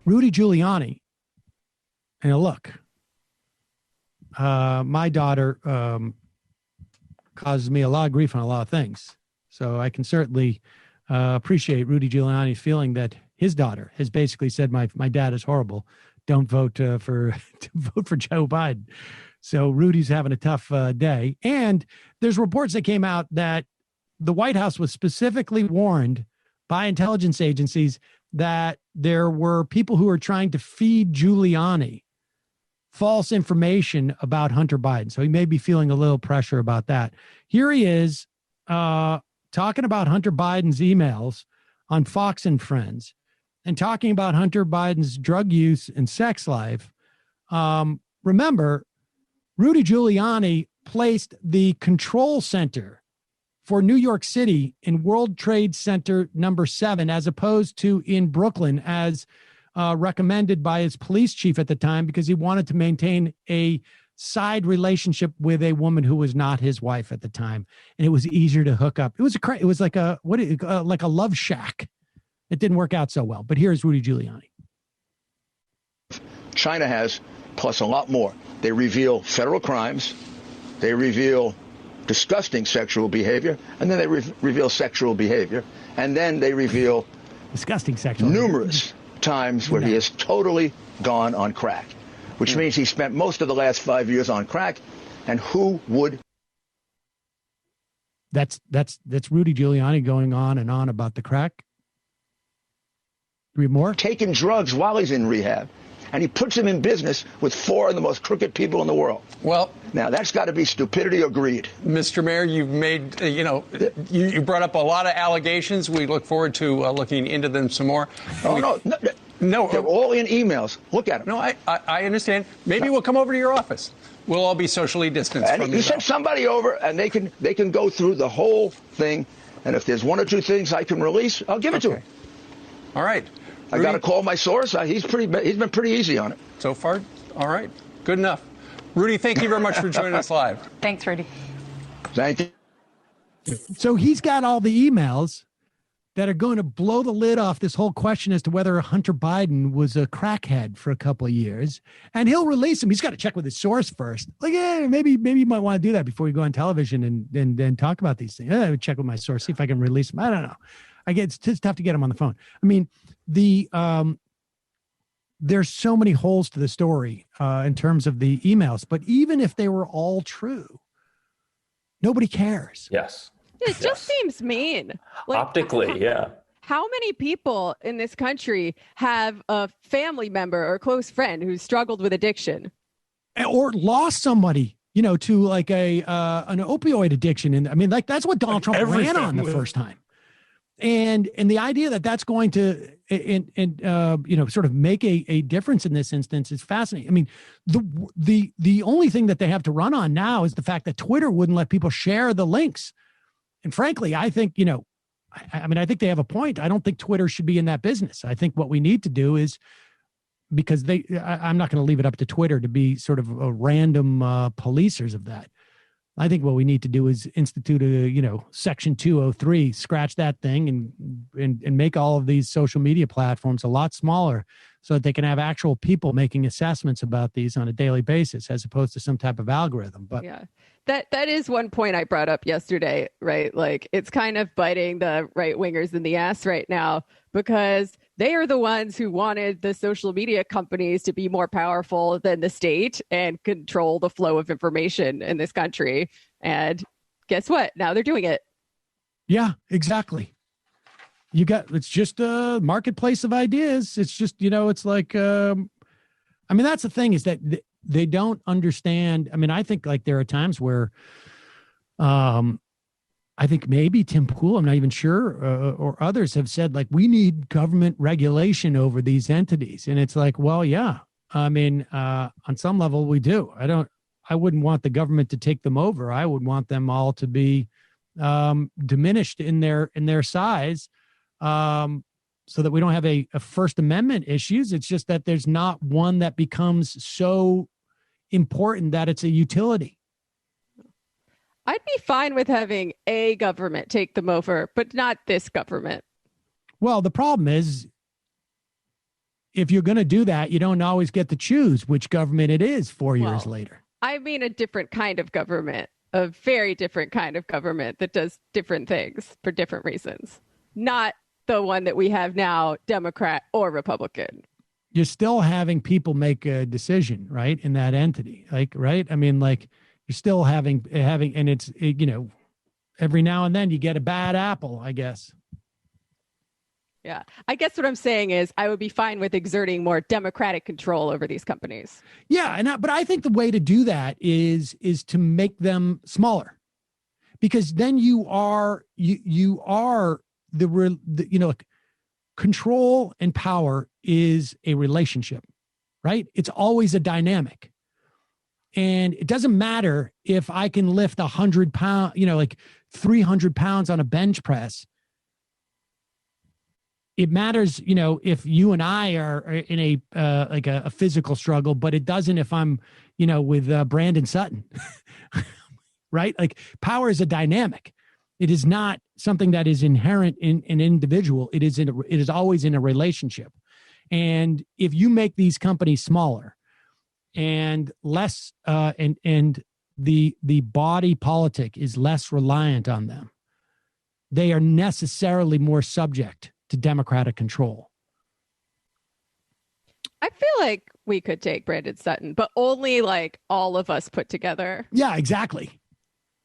Rudy Giuliani. And look, my daughter causes me a lot of grief on a lot of things. So I can certainly appreciate Rudy Giuliani's feeling that his daughter has basically said, my dad is horrible. Don't vote for Joe Biden. So Rudy's having a tough day. And there's reports that came out that the White House was specifically warned by intelligence agencies that there were people who were trying to feed Giuliani false information about Hunter Biden. So he may be feeling a little pressure about that. Here he is talking about Hunter Biden's emails on Fox and Friends and talking about Hunter Biden's drug use and sex life. Remember, Rudy Giuliani placed the control center for New York City in World Trade Center number 7, as opposed to in Brooklyn, as recommended by his police chief at the time, because he wanted to maintain a side relationship with a woman who was not his wife at the time, and it was easier to hook up. It was like a love shack. It didn't work out so well. But here's Rudy Giuliani. China has, plus a lot more. They reveal federal crimes. They reveal disgusting sexual behavior, and then they reveal sexual behavior, and then they reveal disgusting sexual numerous times where he has totally gone on crack, which means he spent most of the last 5 years on crack. And who would? That's Rudy Giuliani going on and on about the crack. Read more. Taking drugs while he's in rehab, and he puts him in business with 4 of the most crooked people in the world. Well, now that's got to be stupidity or greed. Mr. Mayor, you've made, you brought up a lot of allegations. We look forward to looking into them some more. No, they're all in emails. Look at them. No, I understand. Maybe we'll come over to your office. We'll all be socially distanced. And you send somebody over, and they can go through the whole thing. And if there's 1 or 2 things I can release, I'll give it to him. All right. I got to call my source. He's been pretty easy on it so far. All right, good enough. Rudy, thank you very much for joining us live. Thanks, Rudy. Thank you. So he's got all the emails that are going to blow the lid off this whole question as to whether Hunter Biden was a crackhead for a couple of years, and he'll release them. He's got to check with his source first. Like, maybe you might want to do that before you go on television and talk about these things. I would check with my source, see if I can release them. I don't know. It's just tough to get him on the phone. I mean, there's so many holes to the story in terms of the emails, but even if they were all true, nobody cares. Yes. It just seems mean. Optically, yeah. How many people in this country have a family member or close friend who's struggled with addiction? Or lost somebody, to like an opioid addiction. And I mean, that's what Donald Trump ran on the first time. And the idea that that's going to sort of make a difference in this instance is fascinating. I mean, the only thing that they have to run on now is the fact that Twitter wouldn't let people share the links. And frankly, I think, I think they have a point. I don't think Twitter should be in that business. I think what we need to do is, because I'm not going to leave it up to Twitter to be sort of a random policers of that. I think what we need to do is institute a, Section 203, scratch that thing and make all of these social media platforms a lot smaller so that they can have actual people making assessments about these on a daily basis, as opposed to some type of algorithm. But yeah, that is one point I brought up yesterday, right? Like, it's kind of biting the right wingers in the ass right now, because they are the ones who wanted the social media companies to be more powerful than the state and control the flow of information in this country. And guess what? Now they're doing it. Yeah, exactly. It's just a marketplace of ideas. It's just, it's like, that's the thing, is that they don't understand. I mean, I think like there are times where, I think maybe Tim Pool, I'm not even sure, or others have said, like, we need government regulation over these entities. And it's like, well, yeah, I mean, on some level we do. I wouldn't want the government to take them over. I would want them all to be diminished in their size, so that we don't have a First Amendment issues. It's just that there's not one that becomes so important that it's a utility. I'd be fine with having a government take them over, but not this government. Well, the problem is if you're going to do that, you don't always get to choose which government it is 4 years later. I mean, a different kind of government, a very different kind of government that does different things for different reasons. Not the one that we have now, Democrat or Republican. You're still having people make a decision, right, in that entity, like, right? I mean, like, you're still having, and it's, you know, every now and then you get a bad apple, I guess. Yeah. I guess what I'm saying is I would be fine with exerting more democratic control over these companies. Yeah, but I think the way to do that is to make them smaller, because then you are the you know, control and power is a relationship, right? It's always a dynamic. And it doesn't matter if I can lift 100 pounds, you know, like 300 pounds on a bench press. It matters, you know, if you and I are in a like a physical struggle, but it doesn't if I'm, you know, with Brandon Sutton, right? Like, power is a dynamic. It is not something that is inherent in an individual. It is always in a relationship. And if you make these companies smaller and less, and the body politic is less reliant on them, they are necessarily more subject to democratic control. I feel like we could take Brandon Sutton, but only like all of us put together. Yeah, exactly.